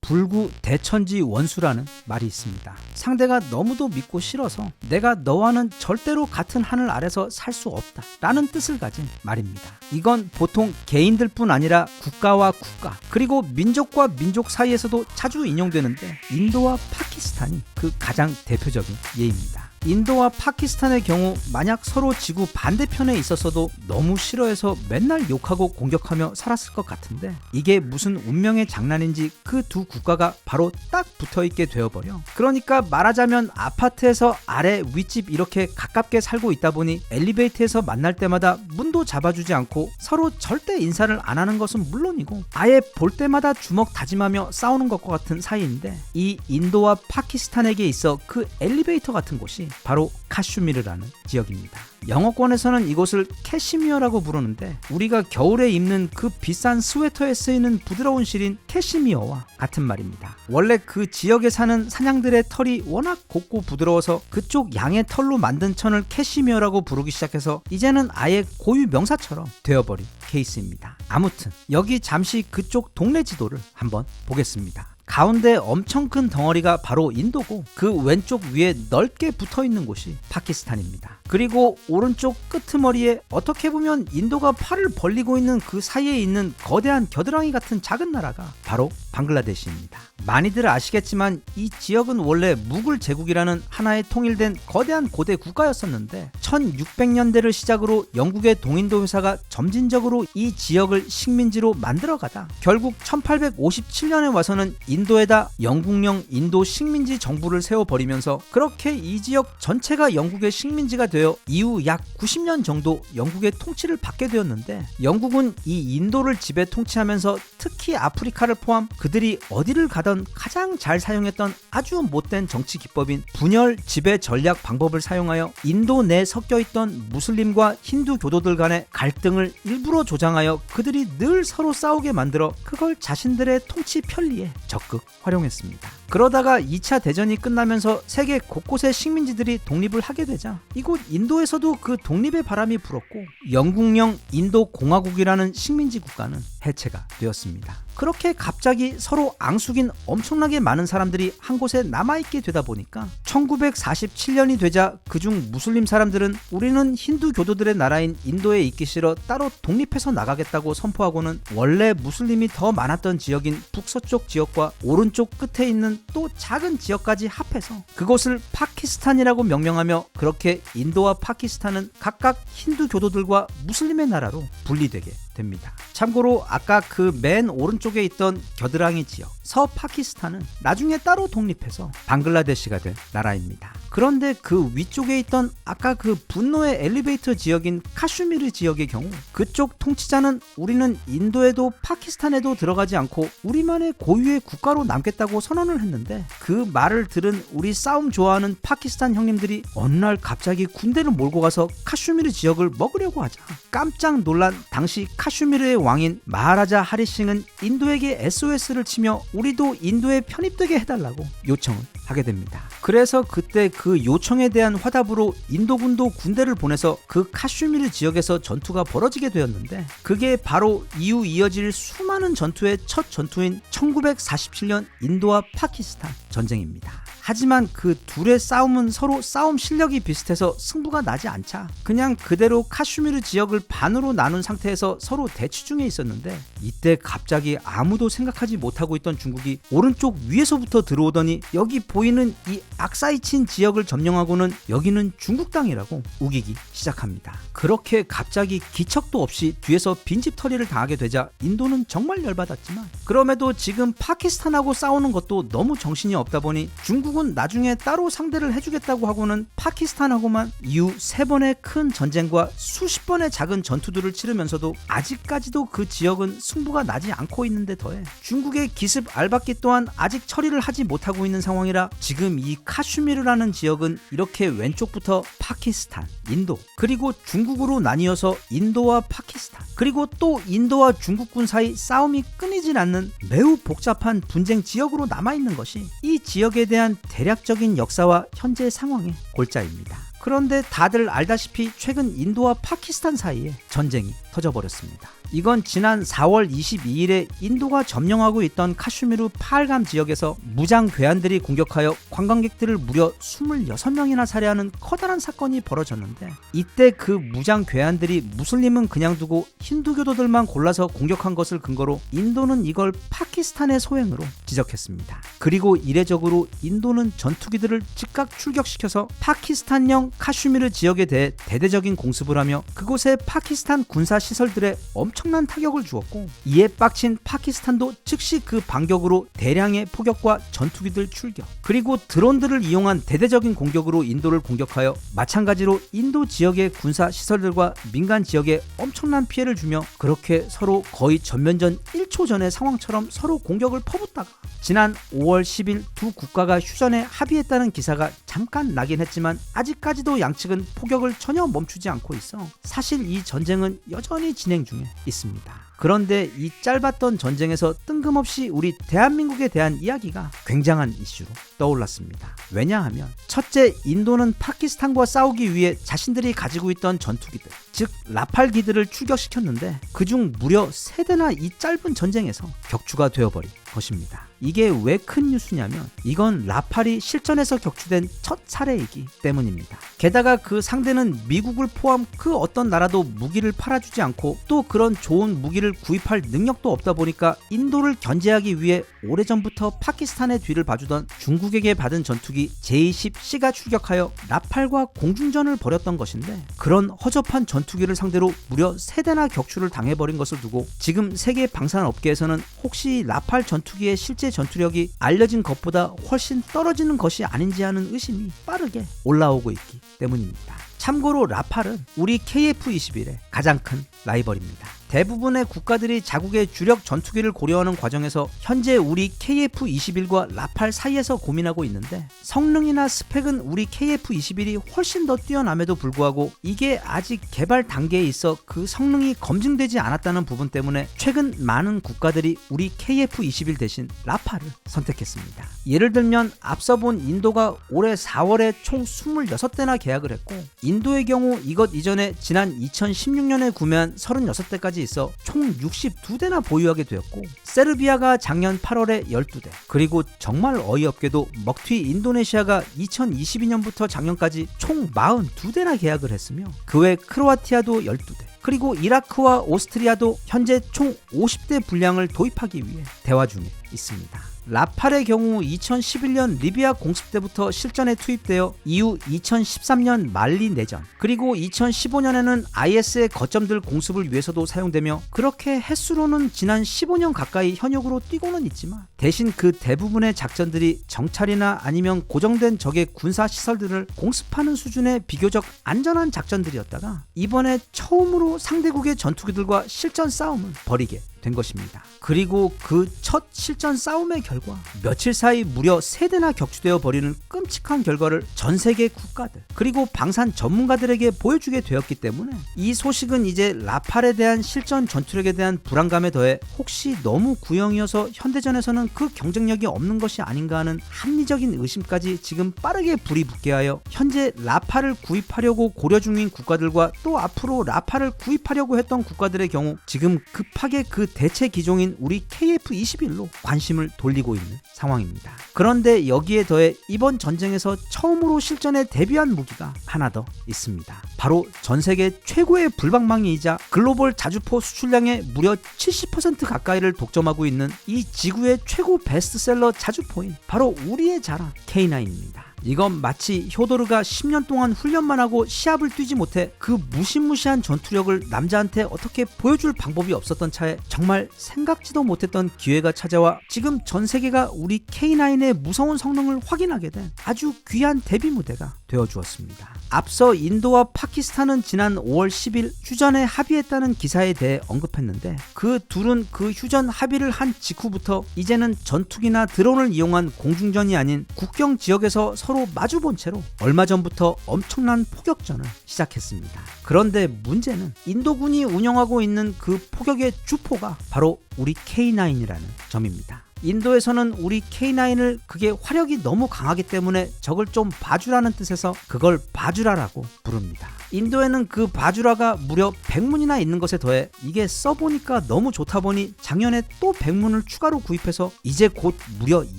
불구 대천지 원수라는 말이 있습니다. 상대가 너무도 믿고 싫어서 내가 너와는 절대로 같은 하늘 아래서 살 수 없다 라는 뜻을 가진 말입니다. 이건 보통 개인들뿐 아니라 국가와 국가 그리고 민족과 민족 사이에서도 자주 인용되는데 인도와 파키스탄이 그 가장 대표적인 예입니다. 인도와 파키스탄의 경우 만약 서로 지구 반대편에 있었어도 너무 싫어해서 맨날 욕하고 공격하며 살았을 것 같은데 이게 무슨 운명의 장난인지 그 두 국가가 바로 딱 붙어있게 되어버려. 그러니까 말하자면 아파트에서 아래 윗집 이렇게 가깝게 살고 있다 보니 엘리베이터에서 만날 때마다 문도 잡아주지 않고 서로 절대 인사를 안 하는 것은 물론이고 아예 볼 때마다 주먹 다짐하며 싸우는 것과 같은 사이인데 이 인도와 파키스탄에게 있어 그 엘리베이터 같은 곳이 바로 카슈미르라는 지역입니다. 영어권에서는 이곳을 캐시미어라고 부르는데 우리가 겨울에 입는 그 비싼 스웨터에 쓰이는 부드러운 실인 캐시미어와 같은 말입니다. 원래 그 지역에 사는 사냥들의 털이 워낙 곱고 부드러워서 그쪽 양의 털로 만든 천을 캐시미어라고 부르기 시작해서 이제는 아예 고유 명사처럼 되어버린 케이스입니다. 아무튼 여기 잠시 그쪽 동네 지도를 한번 보겠습니다. 가운데 엄청 큰 덩어리가 바로 인도고 그 왼쪽 위에 넓게 붙어있는 곳이 파키스탄입니다. 그리고 오른쪽 끄트머리에 어떻게 보면 인도가 팔을 벌리고 있는 그 사이에 있는 거대한 겨드랑이 같은 작은 나라가 바로 방글라데시입니다. 많이들 아시겠지만 이 지역은 원래 무굴 제국이라는 하나의 통일된 거대한 고대 국가였었는데 1600년대를 시작으로 영국의 동인도 회사가 점진적으로 이 지역을 식민지로 만들어가다 결국 1857년에 와서는 인도에다 영국령 인도 식민지 정부를 세워버리면서 그렇게 이 지역 전체가 영국의 식민지가 되어 이후 약 90년 정도 영국의 통치를 받게 되었는데 영국은 이 인도를 지배 통치하면서 특히 아프리카를 포함 그들이 어디를 가던 가장 잘 사용했던 아주 못된 정치 기법인 분열 지배 전략 방법을 사용하여 인도 내에 섞여있던 무슬림과 힌두 교도들 간의 갈등을 일부러 조장하여 그들이 늘 서로 싸우게 만들어 그걸 자신들의 통치 편리에 적극 활용했습니다. 그러다가 2차 대전이 끝나면서 세계 곳곳의 식민지들이 독립을 하게 되자 이곳 인도에서도 그 독립의 바람이 불었고 영국령 인도공화국이라는 식민지 국가는 해체가 되었습니다. 그렇게 갑자기 서로 앙숙인 엄청나게 많은 사람들이 한 곳에 남아있게 되다 보니까 1947년이 되자 그중 무슬림 사람들은 우리는 힌두 교도들의 나라인 인도에 있기 싫어 따로 독립해서 나가겠다고 선포하고는 원래 무슬림이 더 많았던 지역인 북서쪽 지역과 오른쪽 끝에 있는 또 작은 지역까지 합해서 그곳을 파키스탄이라고 명명하며 그렇게 인도와 파키스탄은 각각 힌두 교도들과 무슬림의 나라로 분리되게 됩니다. 참고로 아까 그 맨 오른쪽에 있던 겨드랑이 지역 서파키스탄은 나중에 따로 독립해서 방글라데시가 된 나라입니다. 그런데 그 위쪽에 있던 아까 그 분노의 엘리베이터 지역인 카슈미르 지역의 경우 그쪽 통치자는 우리는 인도에도 파키스탄에도 들어가지 않고 우리만의 고유의 국가로 남겠다고 선언을 했는데 그 말을 들은 우리 싸움 좋아하는 파키스탄 형님들이 어느 날 갑자기 군대를 몰고 가서 카슈미르 지역을 먹으려고 하자 깜짝 놀란 당시 카슈미르의 왕인 마하라자 하리싱은 인도에게 SOS를 치며 우리도 인도에 편입되게 해달라고 요청을 하게 됩니다. 그래서 그때 그 요청에 대한 화답으로 인도군도 군대를 보내서 그 카슈미르 지역에서 전투가 벌어지게 되었는데 그게 바로 이후 이어질 수많은 전투의 첫 전투인 1947년 인도와 파키스탄 전쟁입니다. 하지만 그 둘의 싸움은 서로 싸움 실력이 비슷해서 승부가 나지 않자 그냥 그대로 카슈미르 지역을 반으로 나눈 상태에서 서로 대치 중에 있었는데 이때 갑자기 아무도 생각하지 못하고 있던 중국이 오른쪽 위에서부터 들어오더니 여기 보이는 이 악사이친 지역을 점령하고는 여기는 중국 땅이라고 우기기 시작합니다. 그렇게 갑자기 기척도 없이 뒤에서 빈집털이를 당하게 되자 인도는 정말 열받았지만 그럼에도 지금 파키스탄하고 싸우는 것도 너무 정신이 없다 보니 중국은 나중에 따로 상대를 해주겠다고 하고는 파키스탄하고만 이후 3번의 큰 전쟁과 수십 번의 작은 전투들을 치르면서도 아직까지도 그 지역은 승부가 나지 않고 있는데 더해 중국의 기습 알박기 또한 아직 처리를 하지 못하고 있는 상황이라 지금 이 카슈미르라는 지역은 이렇게 왼쪽부터 파키스탄, 인도 그리고 중국으로 나뉘어서 인도와 파키스탄 그리고 또 인도와 중국군 사이 싸움이 끊이질 않는 매우 복잡한 분쟁 지역으로 남아있는 것이 이 지역에 대한 대략적인 역사와 현재 상황의 골자입니다. 그런데 다들 알다시피 최근 인도와 파키스탄 사이에 전쟁이 터져버렸습니다. 이건 지난 4월 22일에 인도가 점령하고 있던 카슈미르 파할감 지역에서 무장 괴한들이 공격하여 관광객들을 무려 26명이나 살해하는 커다란 사건이 벌어졌는데, 이때 그 무장 괴한들이 무슬림은 그냥 두고 힌두교도들만 골라서 공격한 것을 근거로 인도는 이걸 파키스탄의 소행으로 지적했습니다. 그리고 이례적으로 인도는 전투기들을 즉각 출격시켜서 파키스탄령 카슈미르 지역에 대해 대대적인 공습을 하며 그곳의 파키스탄 군사 시설들에 엄청난 타격을 주었고, 이에 빡친 파키스탄도 즉시 그 반격으로 대량의 포격과 전투기들 출격, 그리고 드론들을 이용한 대대적인 공격으로 인도를 공격하여 마찬가지로 인도 지역의 군사 시설들과 민간 지역에 엄청난 피해를 주며, 그렇게 서로 거의 전면전 1초 전의 상황처럼 서로 공격을 퍼붓다가 지난 5월 10일 두 국가가 휴전에 합의했다는 기사가 잠깐 나긴 했지만 아직까지도 양측은 포격을 전혀 멈추지 않고 있어 사실 이 전쟁은 여전히 진행 중에 있습니다. 그런데 이 짧았던 전쟁에서 뜬금없이 우리 대한민국에 대한 이야기가 굉장한 이슈로 떠올랐습니다. 왜냐하면 첫째, 인도는 파키스탄과 싸우기 위해 자신들이 가지고 있던 전투기들, 즉 라팔기들을 출격시켰는데 그중 무려 3대나 이 짧은 전쟁에서 격추가 되어버린 것입니다. 이게 왜 큰 뉴스냐면 이건 라팔이 실전에서 격추된 첫 사례이기 때문입니다. 게다가 그 상대는 미국을 포함 그 어떤 나라도 무기를 팔아주지 않고 또 그런 좋은 무기를 구입할 능력도 없다 보니까 인도를 견제하기 위해 오래전부터 파키스탄의 뒤를 봐주던 중국에게 받은 전투기 J-10C가 출격하여 라팔과 공중전을 벌였던 것인데, 그런 허접한 전투기를 상대로 무려 3대나 격추를 당해버린 것을 두고 지금 세계 방산업계에서는 혹시 라팔 전투기의 실제 전투력이 알려진 것보다 훨씬 떨어지는 것이 아닌지 하는 의심이 빠르게 올라오고 있기 때문입니다. 참고로 라팔은 우리 KF-21의 가장 큰 라이벌입니다. 대부분의 국가들이 자국의 주력 전투기를 고려하는 과정에서 현재 우리 KF-21과 라팔 사이에서 고민하고 있는데, 성능이나 스펙은 우리 KF-21이 훨씬 더 뛰어남에도 불구하고 이게 아직 개발 단계에 있어 그 성능이 검증되지 않았다는 부분 때문에 최근 많은 국가들이 우리 KF-21 대신 라팔을 선택했습니다. 예를 들면 앞서 본 인도가 올해 4월에 총 26대나 계약을 했고, 인도의 경우 이것 이전에 지난 2016년에 구매한 36대까지 있어 총 62대나 보유하게 되었고, 세르비아가 작년 8월에 12대, 그리고 정말 어이없게도 먹튀 인도네시아가 2022년부터 작년까지 총 42대나 계약을 했으며, 그 외 크로아티아도 12대, 그리고 이라크와 오스트리아도 현재 총 50대 분량을 도입하기 위해 대화 중에 있습니다. 라팔의 경우 2011년 리비아 공습 때부터 실전에 투입되어 이후 2013년 말리 내전, 그리고 2015년에는 IS의 거점들 공습을 위해서도 사용되며, 그렇게 횟수로는 지난 15년 가까이 현역으로 뛰고는 있지만 대신 그 대부분의 작전들이 정찰이나 아니면 고정된 적의 군사시설들을 공습하는 수준의 비교적 안전한 작전들이었다가 이번에 처음으로 상대국의 전투기들과 실전 싸움을 벌이게 된 것입니다. 그리고 그 첫 실전 싸움의 결과 며칠 사이 무려 3대나 격추되어 버리는 끔찍한 결과를 전 세계 국가들 그리고 방산 전문가들에게 보여주게 되었기 때문에 이 소식은 이제 라팔에 대한 실전 전투력에 대한 불안감에 더해 혹시 너무 구형이어서 현대전에서는 그 경쟁력이 없는 것이 아닌가 하는 합리적인 의심까지 지금 빠르게 불이 붙게 하여 현재 라팔을 구입하려고 고려 중인 국가들과 또 앞으로 라팔을 구입하려고 했던 국가들의 경우 지금 급하게 그 대체 기종인 우리 KF-21로 관심을 돌리고 있는 상황입니다. 그런데 여기에 더해 이번 전쟁에서 처음으로 실전에 대비한 무기가 하나 더 있습니다. 바로 전 세계 최고의 불방망이이자 글로벌 자주포 수출량의 무려 70% 가까이를 독점하고 있는 이 지구의 최고 베스트셀러 자주포인 바로 우리의 자랑 K9입니다. 이건 마치 효도르가 10년 동안 훈련만 하고 시합을 뛰지 못해 그 무시무시한 전투력을 남자한테 어떻게 보여줄 방법이 없었던 차에 정말 생각지도 못했던 기회가 찾아와 지금 전 세계가 우리 K9의 무서운 성능을 확인하게 된 아주 귀한 데뷔 무대가 되어주었습니다. 앞서 인도와 파키스탄은 지난 5월 10일 휴전에 합의했다는 기사에 대해 언급했는데, 그 둘은 그 휴전 합의를 한 직후부터 이제는 전투기나 드론을 이용한 공중전이 아닌 국경 지역에서 서로 마주본 채로 얼마 전부터 엄청난 포격전을 시작했습니다. 그런데 문제는 인도군이 운영하고 있는 그 포격의 주포가 바로 우리 K9이라는 점입니다. 인도에서는 우리 K9을 그게 화력이 너무 강하기 때문에 적을 좀 봐주라는 뜻에서 그걸 봐주라라고 부릅니다. 인도에는 그 바주라가 무려 100문이나 있는 것에 더해 이게 써보니까 너무 좋다 보니 작년에 또 100문을 추가로 구입해서 이제 곧 무려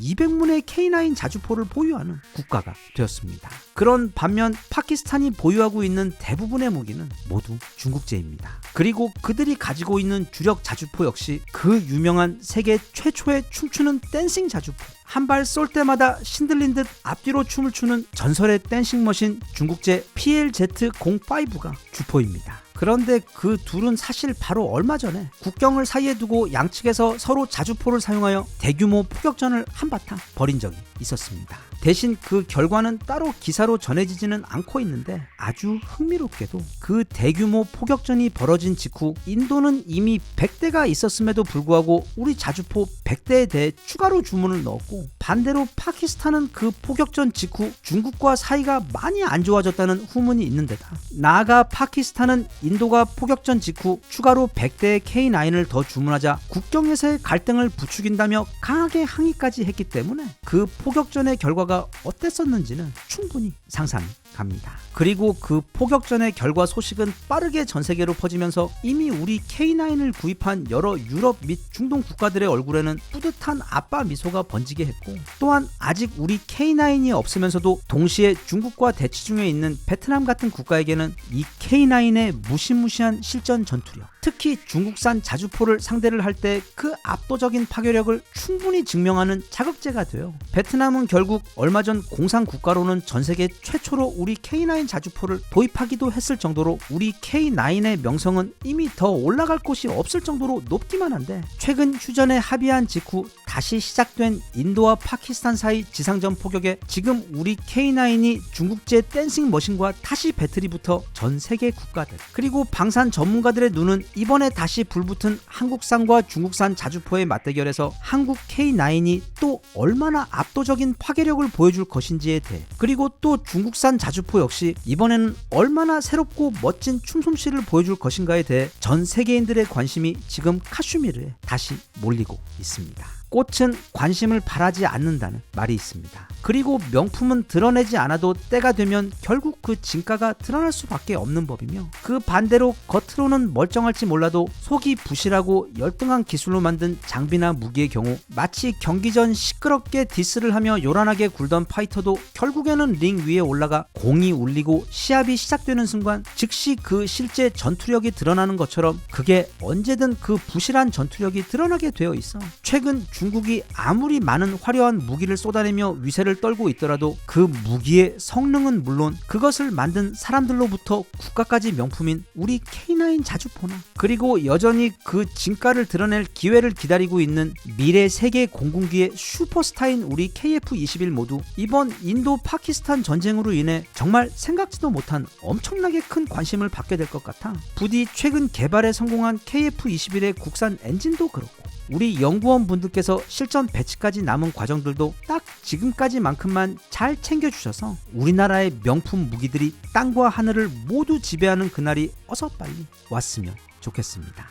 200문의 K9 자주포를 보유하는 국가가 되었습니다. 그런 반면 파키스탄이 보유하고 있는 대부분의 무기는 모두 중국제입니다. 그리고 그들이 가지고 있는 주력 자주포 역시 그 유명한 세계 최초의 춤추는 댄싱 자주포, 한 발 쏠 때마다 신들린 듯 앞뒤로 춤을 추는 전설의 댄싱 머신 중국제 PLZ-05가 주포입니다. 그런데 그 둘은 사실 바로 얼마 전에 국경을 사이에 두고 양측에서 서로 자주포를 사용하여 대규모 포격전을 한바탕 벌인 적이 있었습니다. 대신 그 결과는 따로 기사로 전해지지는 않고 있는데 아주 흥미롭게도 그 대규모 포격전이 벌어진 직후 인도는 이미 100대가 있었음에도 불구하고 우리 자주포 100대에 대해 추가로 주문을 넣었고, 반대로 파키스탄은 그 포격전 직후 중국과 사이가 많이 안 좋아졌다는 후문이 있는 데다 나아가 파키스탄은 인도가 포격전 직후 추가로 100대의 K9을 더 주문하자 국경에서의 갈등을 부추긴다며 강하게 항의까지 했기 때문에 그 포격전의 결과가 어땠었는지는 충분히 상상이 갑니다. 그리고 그 포격전의 결과 소식은 빠르게 전 세계로 퍼지면서 이미 우리 K9을 구입한 여러 유럽 및 중동 국가들의 얼굴에는 뿌듯한 아빠 미소가 번지게 했고, 또한 아직 우리 K9이 없으면서도 동시에 중국과 대치 중에 있는 베트남 같은 국가에게는 이 K9의 무시무시한 실전 전투력, 특히 중국산 자주포를 상대를 할 때 그 압도적인 파괴력을 충분히 증명하는 자극제가 돼요. 베트남은 결국 얼마 전 공산 국가로는 전 세계 최초로 우리 K9 자주포를 도입하기도 했을 정도로 우리 K9의 명성은 이미 더 올라갈 곳이 없을 정도로 높기만 한데, 최근 휴전에 합의한 직후 다시 시작된 인도와 파키스탄 사이 지상전 포격에 지금 우리 K9이 중국제 댄싱 머신과 다시 배틀이 붙어 전 세계 국가들 그리고 방산 전문가들의 눈은 이번에 다시 불붙은 한국산과 중국산 자주포의 맞대결에서 한국 K9이 또 얼마나 압도적인 파괴력을 보여줄 것인지에 대해, 그리고 또 중국산 자주포 역시 이번에는 얼마나 새롭고 멋진 춤솜씨를 보여줄 것인가에 대해 전 세계인들의 관심이 지금 카슈미르에 다시 몰리고 있습니다. 꽃은 관심을 바라지 않는다는 말이 있습니다. 그리고 명품은 드러내지 않아도 때가 되면 결국 그 진가가 드러날 수밖에 없는 법이며, 그 반대로 겉으로는 멀쩡할지 몰라도 속이 부실하고 열등한 기술로 만든 장비나 무기의 경우 마치 경기 전 시끄럽게 디스를 하며 요란하게 굴던 파이터도 결국에는 링 위에 올라가 공이 울리고 시합이 시작되는 순간 즉시 그 실제 전투력이 드러나는 것처럼 그게 언제든 그 부실한 전투력이 드러나게 되어 있어. 최근 중국이 아무리 많은 화려한 무기를 쏟아내며 위세를 떨고 있더라도 그 무기의 성능은 물론 그것을 만든 사람들로부터 국가까지 명품인 우리 K9 자주포나, 그리고 여전히 그 진가를 드러낼 기회를 기다리고 있는 미래 세계 공군기의 슈퍼스타인 우리 KF-21 모두 이번 인도 파키스탄 전쟁으로 인해 정말 생각지도 못한 엄청나게 큰 관심을 받게 될 것 같아. 부디 최근 개발에 성공한 KF-21의 국산 엔진도 그렇고 우리 연구원 분들께서 실전 배치까지 남은 과정들도 딱 지금까지만큼만 잘 챙겨주셔서 우리나라의 명품 무기들이 땅과 하늘을 모두 지배하는 그날이 어서 빨리 왔으면 좋겠습니다.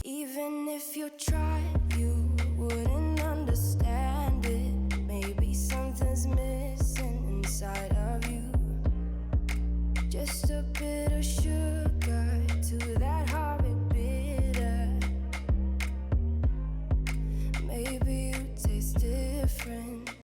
Even if you tried, you wouldn't understand it. Maybe something's missing inside of you. Just a bit of sugar to that heart.